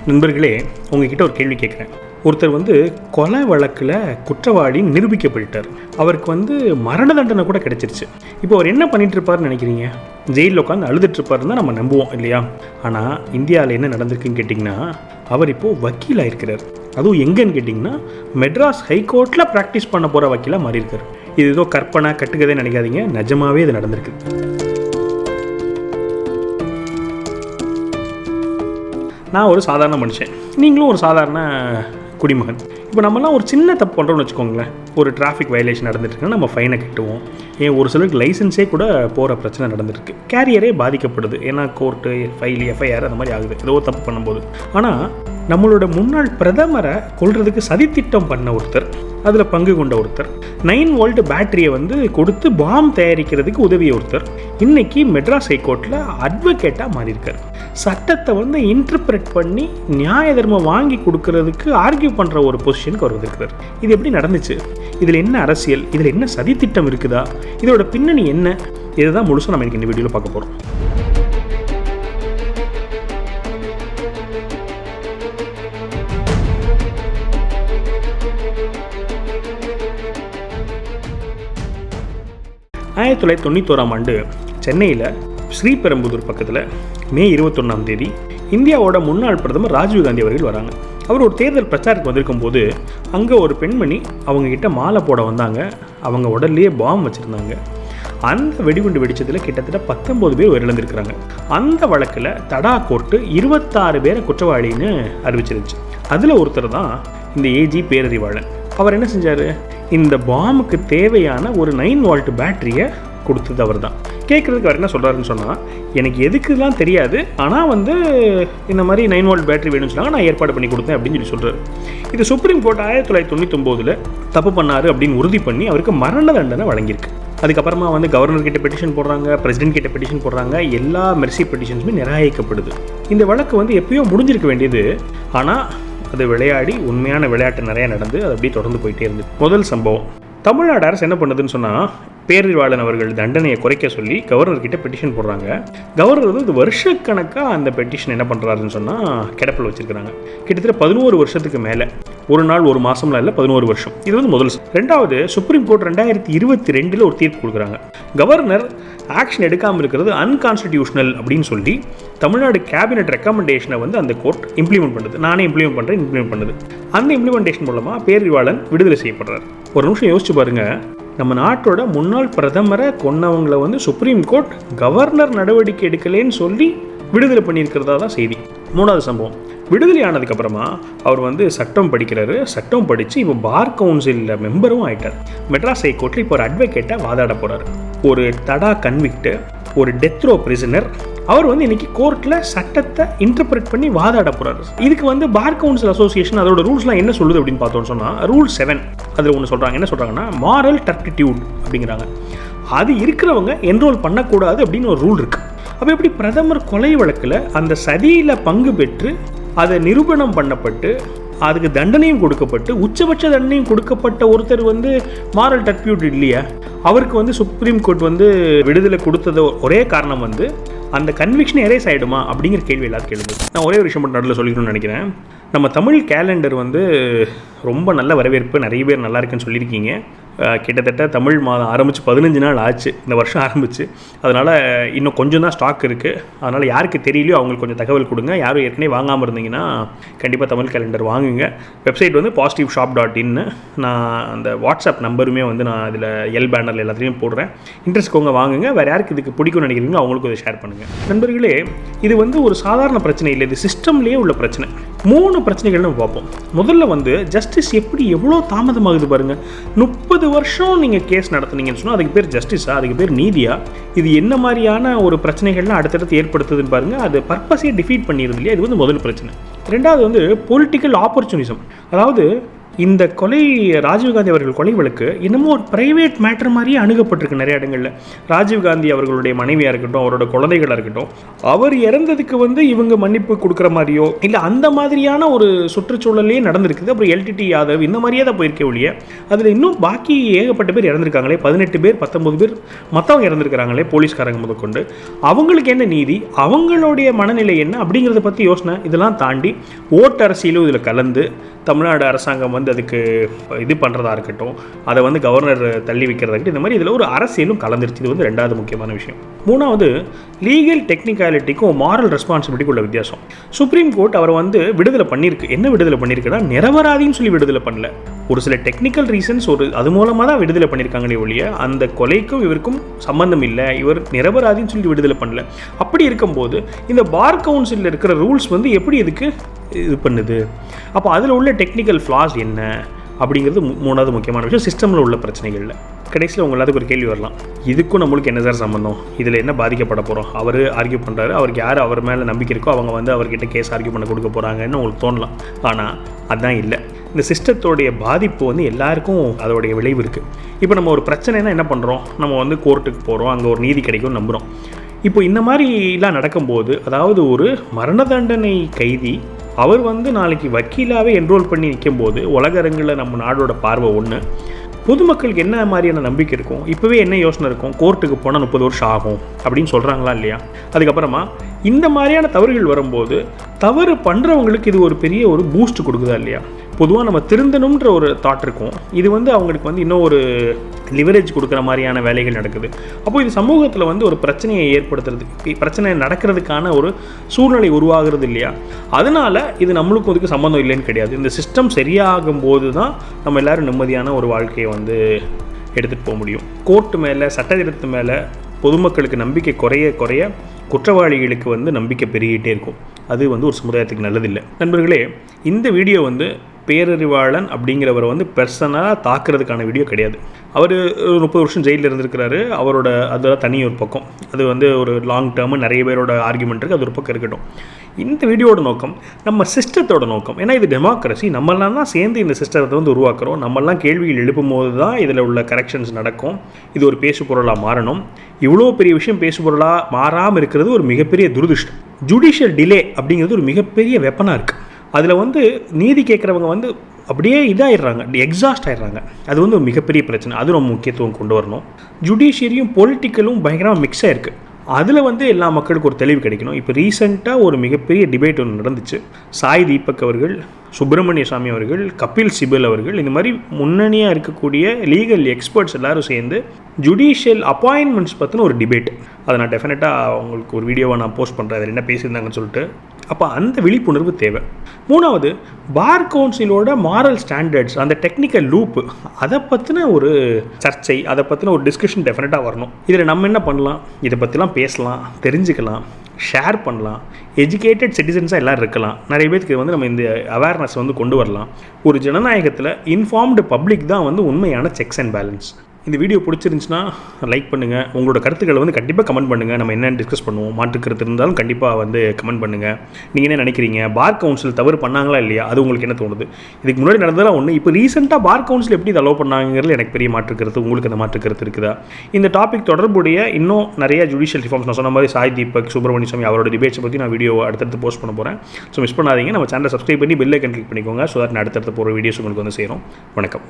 நண்பர்களே, உங்ககிட்ட ஒரு கேள்வி கேட்குறேன். ஒருத்தர் கொலை வழக்கில் குற்றவாளி நிரூபிக்கப்பட்டார். அவருக்கு மரண தண்டனை கூட கிடைச்சிருச்சு. இப்போ அவர் என்ன பண்ணிட்டு இருப்பாருன்னு நினைக்கிறீங்க? ஜெயிலில் உட்காந்து அழுதுட்டு இருப்பாருன்னு தான் நம்ம நம்புவோம் இல்லையா? ஆனால் இந்தியாவில் என்ன நடந்திருக்குன்னு கேட்டிங்கன்னா, அவர் இப்போது வக்கீலாக இருக்கிறார். அதுவும் எங்கன்னு கேட்டிங்கன்னா, மெட்ராஸ் ஹைகோர்ட்டில் ப்ராக்டிஸ் பண்ண போகிற வக்கீலாக மாறி இருக்கார். இது ஏதோ கற்பனை கட்டுக்கதே நினைக்காதீங்க, நிஜமாகவே இது நடந்திருக்கு. நான் ஒரு சாதாரண மனுஷன், நீங்களும் ஒரு சாதாரண குடிமகன். இப்போ நம்மலாம் ஒரு சின்ன தப்பு பண்ணுறோன்னு வச்சுக்கோங்களேன். ஒரு டிராஃபிக் வயலேஷன் நடந்துட்டுருக்குன்னா நம்ம ஃபைனை கட்டுவோம். ஏன் ஒரு சிலருக்கு லைசன்ஸே கூட போகிற பிரச்சனை நடந்துருக்கு. கேரியரே பாதிக்கப்படுது. ஏன்னா கோர்ட்டு, ஃபைல், எஃப்ஐஆர் அந்த மாதிரி ஆகுது ஏதோ தப்பு பண்ணும்போது. ஆனால் நம்மளோட முன்னாள் பிரதமரை கொல்றதுக்கு சதித்திட்டம் பண்ண ஒருத்தர், அதில் பங்கு கொண்ட ஒருத்தர், 9 வோல்ட் பேட்டரியை கொடுத்து பாம் தயாரிக்கிறதுக்கு உதவிய ஒருத்தர் இன்னைக்கு மெட்ராஸ் ஹைகோர்ட்டில் அட்வொகேட்டாக மாறியிருக்கார். சட்டத்தை இன்டர்பிரட் பண்ணி நியாய தர்மம் வாங்கி கொடுக்கறதுக்கு ஆர்கியூ பண்ணுற ஒரு பொசிஷனுக்கு அவர் வந்திருக்கிறார். இது எப்படி நடந்துச்சு? இதில் என்ன அரசியல்? இதில் என்ன சதித்திட்டம் இருக்குதா? இதோட பின்னணி என்ன? இதை தான் முழுசாக நம்ம இந்த வீடியோவில் பார்க்க போகிறோம். ஆயிரத்தி 1991 சென்னையில் ஸ்ரீபெரும்புதூர் பக்கத்தில் மே 21 இந்தியாவோட முன்னாள் பிரதமர் ராஜீவ்காந்தி அவர்கள் வராங்க. அவர் ஒரு தேர்தல் பிரச்சாரத்துக்கு வந்திருக்கும் போது அங்கே ஒரு பெண்மணி அவங்கக்கிட்ட மாலை போட வந்தாங்க. அவங்க உடல்லையே பாம் வச்சுருந்தாங்க. அந்த வெடிகுண்டு வெடிச்சதில் கிட்டத்தட்ட 19 பேர் உயிரிழந்திருக்கிறாங்க. அந்த வழக்கில் தடா கோர்ட்டு 26 பேரை குற்றவாளின்னு அறிவிச்சிருச்சு. அதில் ஒருத்தர் தான் இந்த ஏஜி பேரறிவாளன். அவர் என்ன செஞ்சார்? இந்த பாமுக்கு தேவையான ஒரு 9 வோல்ட் பேட்டரியை கொடுத்தது அவர் தான். கேட்குறதுக்கு அவர் என்ன சொல்கிறாருன்னு சொன்னால், எனக்கு எதுக்குலாம் தெரியாது, ஆனால் இந்த மாதிரி 9 வோல்ட் பேட்டரி வேணும்னு சொன்னாங்க, நான் ஏற்பாடு பண்ணி கொடுத்தேன் அப்படின்னு சொல்கிறார். இது சுப்ரீம் கோர்ட் 1999 தப்பு பண்ணார் அப்படின்னு உறுதி பண்ணி அவருக்கு மரண தண்டனை வழங்கியிருக்கு. அதுக்கப்புறமா கவர்னர் கிட்ட பெட்டிஷன் போடுறாங்க, பிரசிடென்ட் கிட்ட பெட்டிஷன் போடுறாங்க. எல்லா மெர்சி பெட்டிஷன்ஸுமே நிராகரிக்கப்படுது. இந்த வழக்கு எப்பயோ முடிஞ்சிருக்க வேண்டியது. ஆனால் அது விளையாடி உண்மையான விளையாட்டு நிறையா நடந்து அது அப்படியே தொடர்ந்து போயிட்டே இருந்தது. முதல் சம்பவம், தமிழ்நாடு அரசு என்ன பண்ணுதுன்னு சொன்னால், பேரறிவாளன் அவர்கள் தண்டனையை குறைக்க சொல்லி கவர்னர்கிட்ட பெட்டிஷன் போடுறாங்க. கவர்னர் இது வருஷக்கணக்காக அந்த பெட்டிஷன் என்ன பண்ணுறாருன்னு சொன்னால் கிடப்பில் வச்சுருக்கிறாங்க. கிட்டத்தட்ட 11 வருஷத்துக்கு மேலே, ஒரு நாள் ஒரு மாதம்லாம் இல்லை, 11 வருஷம். இது முதல். ரெண்டாவது, சுப்ரீம் கோர்ட் 2022 ஒரு தீர்ப்பு கொடுக்குறாங்க. கவர்னர் ஆக்ஷன் எடுக்காமல் இருக்கிறது அன்கான்ஸ்டிடியூஷனல் அப்படின்னு சொல்லி தமிழ்நாடு கேபினெட் ரெக்கமெண்டேஷனை அந்த கோர்ட் இம்ப்ளிமெண்ட் பண்ணுது. நானே இம்ப்ளிமெண்ட் பண்ணுது. அந்த இம்ப்ளிமெண்டேஷன் மூலமாக பேரறிவாளன் விடுதலை செய்யப்படுறார். ஒரு நிமிஷம் யோசிச்சு பாருங்க, நம்ம நாட்டோட முன்னாள் பிரதமரை கொன்னவங்களை சுப்ரீம் கோர்ட் கவர்னர் நடவடிக்கை எடுக்கலேன்னு சொல்லி விடுதலை பண்ணியிருக்கிறதா தான் செய்தி. மூணாவது சம்பவம், விடுதலை ஆனதுக்கப்புறமா அவர் சட்டம் படிக்கிறாரு. சட்டம் படித்து இப்போ பார் கவுன்சிலில் மெம்பரும் ஆகிட்டார். மெட்ராஸ் ஹைகோர்ட்டில் இப்போ ஒரு அட்வொகேட்டாக வாதாட போகிறார். ஒரு தடா கன்விக்டு, ஒரு டெத் ரோ பிரிசனர், அவர் இன்னைக்கு கோர்ட்டில் சட்டத்தை இன்டர்பிரட் பண்ணி வாதாட போகிறாரு. இதுக்கு பார் கவுன்சில் அசோசியேஷன் அதோட ரூல்ஸ்லாம் என்ன சொல்லுது அப்படின்னு பார்த்தோம்னு சொன்னால், ரூல் 7 அதில் ஒன்று சொல்கிறாங்க. என்ன சொல்கிறாங்கன்னா, மாரல் டர்பிடியூட் அப்படிங்கிறாங்க. அது இருக்கிறவங்க என்ரோல் பண்ணக்கூடாது அப்படின்னு ஒரு ரூல் இருக்குது. அப்போ எப்படி பிரதமர் கொலை வழக்கில் அந்த சதியில் பங்கு பெற்று அதை நிரூபணம் பண்ணப்பட்டு அதுக்கு தண்டனையும் கொடுக்கப்பட்டு உச்சபட்ச தண்டனையும் கொடுக்கப்பட்ட ஒருத்தர் மாரல் டர்பியூட் இல்லையா? அவருக்கு சுப்ரீம் கோர்ட் விடுதலை கொடுத்தது ஒரே காரணம் அந்த கன்விக்ஷன் எரேஸ் ஆகிடுமா அப்படிங்கிற கேள்வி எல்லாரும் கேளுங்க. நான் ஒரே ஒரு விஷயம் மட்டும் நடுவில் சொல்லிக்கணும்னு நினைக்கிறேன். நம்ம தமிழ் கேலண்டர் ரொம்ப நல்ல வரவேற்பு, நிறைய பேர் நல்லா இருக்குன்னு சொல்லியிருக்கீங்க. கிட்டத்தட்ட தமிழ் மாதம் ஆரம்பித்து 15 நாள் ஆச்சு இந்த வருஷம் ஆரம்பித்து. அதனால் இன்னும் கொஞ்சம் தான் ஸ்டாக் இருக்குது. அதனால் யாருக்கு தெரியலையோ அவங்களுக்கு கொஞ்சம் தகவல் கொடுங்க. யாரும் ஏற்கனவே வாங்காமல் இருந்தீங்கன்னா கண்டிப்பாக தமிழ் கேலண்டர் வாங்குங்க. Website positiveshop.in. நான் அந்த வாட்ஸ்அப் நம்பருமே நான் இதில் எல் பேனரில் எல்லாத்தையும் போடுறேன். இன்ட்ரெஸ்ட்கவங்க வாங்குங்க. வேறு யாருக்கு இதுக்கு பிடிக்கும்னு நினைக்கிறீங்களோ அவங்களுக்கும் இதை ஷேர் பண்ணுங்கள். நண்பர்களே, இது ஒரு சாதாரண பிரச்சனை இல்லை, இது சிஸ்டம்லேயே உள்ள பிரச்சனை. 3 பிரச்சனைகள் நம்ம பார்ப்போம். முதல்ல ஜஸ்டிஸ் எப்படி எவ்வளோ தாமதமாகுது பாருங்கள். 30 வருஷம் நீங்கள் கேஸ் நடத்துனீங்கன்னு சொன்னால் அதுக்கு பேர் ஜஸ்டிஸா? அதுக்கு பேர் நீதியா? இது என்ன மாதிரியான ஒரு பிரச்சனைகள்லாம் அடுத்தடுத்து ஏற்படுத்துதுன்னு பாருங்கள். அது பர்பஸே டிஃபீட் பண்ணிடுது இல்லையா? இது முதல் பிரச்சனை. ரெண்டாவது பொலிட்டிக்கல் ஆப்பர்ச்சுனிசம். அதாவது இந்த கொலை ராஜீவ்காந்தி அவர்கள் கொலை வழக்கு இன்னமும் ஒரு பிரைவேட் மேட்டர் மாதிரியே அணுகப்பட்டிருக்கு நிறைய இடங்களில். ராஜீவ்காந்தி அவர்களுடைய மனைவியாக இருக்கட்டும், அவரோட குழந்தைகளாக இருக்கட்டும், அவர் இறந்ததுக்கு இவங்க மன்னிப்பு கொடுக்குற மாதிரியோ இல்லை அந்த மாதிரியான ஒரு சுற்றுச்சூழலே நடந்திருக்குது. அப்புறம் எல்டிடி யாதவ் இந்த மாதிரியே தான் போயிருக்கே ஒழிய அதில் இன்னும் பாக்கி ஏகப்பட்ட பேர் இறந்துருக்காங்களே, 18 பேர் 19 பேர் மற்றவங்க இறந்துருக்கிறாங்களே போலீஸ்காரங்க முதற்கொண்டு. அவங்களுக்கு என்ன நீதி, அவங்களுடைய மனநிலை என்ன அப்படிங்கிறத பற்றி யோசனை. இதெல்லாம் தாண்டி ஓட்டு அரசியலும் இதில் கலந்து தமிழ்நாடு அரசாங்கம் அதுக்கு இது பண்ணுறதா இருக்கட்டும், அதை கவர்னர் தள்ளி வைக்கிறதா இருக்கட்டும், இந்த மாதிரி இதில் ஒரு அரசியலும் கலந்துருச்சு. இது ரெண்டாவது முக்கியமான விஷயம். மூணாவது, லீகல் டெக்னிக்காலிட்டிக்கும் மாரல் ரெஸ்பான்சிபிலிட்டிக்கும் உள்ள வித்தியாசம். சுப்ரீம் கோர்ட் அவரை விடுதலை பண்ணியிருக்கு. என்ன விடுதலை பண்ணியிருக்குன்னா, நிரபராதின்னு சொல்லி விடுதலை பண்ணல. ஒரு சில டெக்னிக்கல் ரீசன்ஸ் அது மூலமாக தான் விடுதலை பண்ணியிருக்காங்களே ஒழிய அந்த கொலைக்கும் இவருக்கும் சம்பந்தம் இல்லை, இவர் நிரபராதின்னு சொல்லி விடுதலை பண்ணல. அப்படி இருக்கும்போது இந்த பார் கவுன்சிலில் இருக்கிற ரூல்ஸ் எப்படி இதுக்கு இது பண்ணுது? அப்போ அதில் உள்ள டெக்னிக்கல் ஃப்ளாஸ் என்ன அப்படிங்கிறது மூணாவது முக்கியமான விஷயம். சிஸ்டமில் உள்ள பிரச்சனைகளில் கடைசியில் உங்கள் எல்லாத்துக்கும் ஒரு கேள்வி வரலாம், இதுக்கும் நம்மளுக்கு என்ன சார் சம்பந்தம், இதில் என்ன பாதிக்கப்பட போகிறோம்? அவர் ஆர்கியூ பண்ணுறாரு, அவருக்கு யார் அவர் மேலே நம்பிக்கை இருக்கோ அவங்க அவர்கிட்ட கேஸ் ஆர்கியூ பண்ண கொடுக்க போகிறாங்கன்னு உங்களுக்கு தோணலாம். ஆனால் அதுதான் இல்லை. இந்த சிஸ்டத்தோடைய பாதிப்பு எல்லாருக்கும் அதோடைய விளைவு இருக்குது. இப்போ நம்ம ஒரு பிரச்சனைனா என்ன பண்ணுறோம், நம்ம கோர்ட்டுக்கு போகிறோம், அங்கே ஒரு நீதி கிடைக்கும்னு நம்புகிறோம். இப்போ இந்த மாதிரிலாம் நடக்கும்போது, அதாவது ஒரு மரண தண்டனை கைதி அவர் நாளைக்கு வக்கீலாகவே என்ரோல் பண்ணி நிற்கும்போது உலக அரங்கில் நம்ம நாடோட பார்வை ஒன்று, பொதுமக்களுக்கு என்ன மாதிரியான நம்பிக்கை இருக்கும்? இப்போவே என்ன யோசனை இருக்கும், கோர்ட்டுக்கு போனால் 30 வருஷம் ஆகும் அப்படின்னு சொல்கிறாங்களா இல்லையா? அதுக்கப்புறமா இந்த மாதிரியான தவறுகள் வரும்போது தவறு பண்ணுறவங்களுக்கு இது ஒரு பெரிய ஒரு பூஸ்ட் கொடுக்குதா இல்லையா? பொதுவாக நம்ம திருந்தணுன்ற ஒரு தாட் இருக்கும். இது அவங்களுக்கு இன்னும் ஒரு லிவரேஜ் கொடுக்குற மாதிரியான வேலைகள் நடக்குது. அப்போது இது சமூகத்தில் ஒரு பிரச்சனையை ஏற்படுத்துறது, பிரச்சனை நடக்கிறதுக்கான ஒரு சூழ்நிலை உருவாகிறது இல்லையா? அதனால் இது நம்மளுக்கும் இதுக்கு சம்மந்தம் இல்லைன்னு கிடையாது. இந்த சிஸ்டம் சரியாகும் போது தான் நம்ம எல்லோரும் நிம்மதியான ஒரு வாழ்க்கையை எடுத்துகிட்டு போக முடியும். கோர்ட்டு மேலே, சட்டத்திட்டத்து மேலே பொதுமக்களுக்கு நம்பிக்கை குறைய குறைய குற்றவாளிகளுக்கு நம்பிக்கை பெருகிட்டே இருக்கும். அது ஒரு சமுதாயத்துக்கு நல்லதில்லை. நண்பர்களே, இந்த வீடியோ பேரறிவாளன் அப்படிங்கிறவரை பர்சனலாக தாக்குறதுக்கான வீடியோ கிடையாது. அவர் 30 வருஷம் ஜெயிலில் இருந்திருக்கிறாரு. அவரோட அதெல்லாம் தனி ஒரு பக்கம். அது ஒரு லாங் டேர்மு நிறைய பேரோட ஆர்குமெண்ட் இருக்குது, அது ஒரு பக்கம் இருக்கட்டும். இந்த வீடியோட நோக்கம் நம்ம சிஸ்டத்தோட நோக்கம். ஏன்னா இது டெமோக்ரஸி, நம்மளாம் தான் சேர்ந்து இந்த சிஸ்டத்தை உருவாக்குறோம். நம்மளாம் கேள்விகள் எழுப்பும் போது தான் இதில் உள்ள கரெக்ஷன்ஸ் நடக்கும். இது ஒரு பேசு பொருளாக மாறணும். இவ்வளோ பெரிய விஷயம் பேசு பொருளாக மாறாமல் இருக்கிறது ஒரு மிகப்பெரிய துரதிர்ஷ்டம். ஜுடிஷியல் டிலே அப்படிங்கிறது ஒரு மிகப்பெரிய வெப்பனாக இருக்குது. அதில் நீதி கேட்குறவங்க அப்படியே இதாகிடுறாங்க, எக்ஸாஸ்ட் ஆகிடுறாங்க. அது ஒரு மிகப்பெரிய பிரச்சனை. அது ரொம்ப முக்கியத்துவம் கொண்டு வரணும். ஜுடிஷியரியும் பொலிட்டிக்கலும் பயங்கரமாக மிக்ஸ் ஆகிருக்கு. அதில் எல்லா மக்களுக்கும் ஒரு தெளிவு கிடைக்கணும். இப்போ ரீசெண்டாக ஒரு மிகப்பெரிய டிபேட் ஒன்று நடந்துச்சு. சாய் தீபக் அவர்கள், சுப்பிரமணிய சாமி அவர்கள், கபில் சிபல் அவர்கள், இந்த மாதிரி முன்னணியாக இருக்கக்கூடிய லீகல் எக்ஸ்பர்ட்ஸ் எல்லோரும் சேர்ந்து ஜுடிஷியல் அப்பாயின்மெண்ட்ஸ் பற்றின ஒரு டிபேட். அதை நான் டெஃபினட்டாக உங்களுக்கு ஒரு வீடியோவை நான் போஸ்ட் பண்ணுறேன், அதில் என்ன பேசியிருந்தாங்கன்னு சொல்லிட்டு. அப்போ அந்த விழிப்புணர்வு தேவை. மூணாவது, பார் கவுன்சிலோட மாரல் ஸ்டாண்டர்ட்ஸ், அந்த டெக்னிக்கல் லூப்பு, அதை பற்றின ஒரு சர்ச்சை, அதை பற்றின ஒரு டிஸ்கஷன் டெஃபினட்டாக வரணும். இதில் நம்ம என்ன பண்ணலாம், இதை பற்றிலாம் பேசலாம், தெரிஞ்சுக்கலாம், ஷேர் பண்ணலாம், எஜுகேட்டட் சிட்டிசன்ஸாக எல்லோரும் இருக்கலாம். நிறைய பேருக்கு நம்ம இந்த அவேர்னஸ் கொண்டு வரலாம். ஒரு ஜனநாயகத்தில் இன்ஃபார்ம்டு பப்ளிக் தான் உண்மையான செக்ஸ் அண்ட் பேலன்ஸ். இந்த வீடியோ பிடிச்சிருந்துச்சுன்னா லைக் பண்ணுங்கள். உங்களோட கருத்துக்களை கண்டிப்பாக கமெண்ட் பண்ணுங்கள். நம்ம என்னென்னு டிஸ்கஸ் பண்ணுவோம். மாற்று கருத்து இருந்தாலும் கண்டிப்பாக கமெண்ட் பண்ணுங்கள். நீங்கள் என்ன நினைக்கிறீங்க, பார் கவுன்சில் தவறு பண்ணாங்களா இல்லையா, அது உங்களுக்கு என்ன தோணுது? இதுக்கு முன்னாடி நடந்ததெல்லாம் ஒன்று, இப்போ ரீசெண்டாக பார் கவுன்சில் எப்படி இதை அலோவ் பண்ணாங்கிறது எனக்கு பெரிய மாற்று கருத்து. உங்களுக்கு அந்த மாற்று கருத்து இருக்குதா? இந்த டாபிக் தொடர்புடைய இன்னும் நிறைய ஜுடிஷியல் ரிஃபார்ம்ஸ், நான் சொன்ன மாதிரி சாய் தீபக், சுப்பிரமணிய சாமி அவரோட டிபேட்ஸை பற்றி நான் வீடியோ அடுத்தடுத்து போஸ்ட் பண்ண போகிறேன். ஸோ மிஸ் பண்ணாதீங்க. நம்ம சேனலை சப்ஸ்கிரைப் பண்ணி பெல் ஐக்கன் கிளிக் பண்ணிக்கோங்க. ஸோ தட் நான் அடுத்தடுத்து போகிற வீடியோஸ் உங்களுக்கு சேரும். வணக்கம்.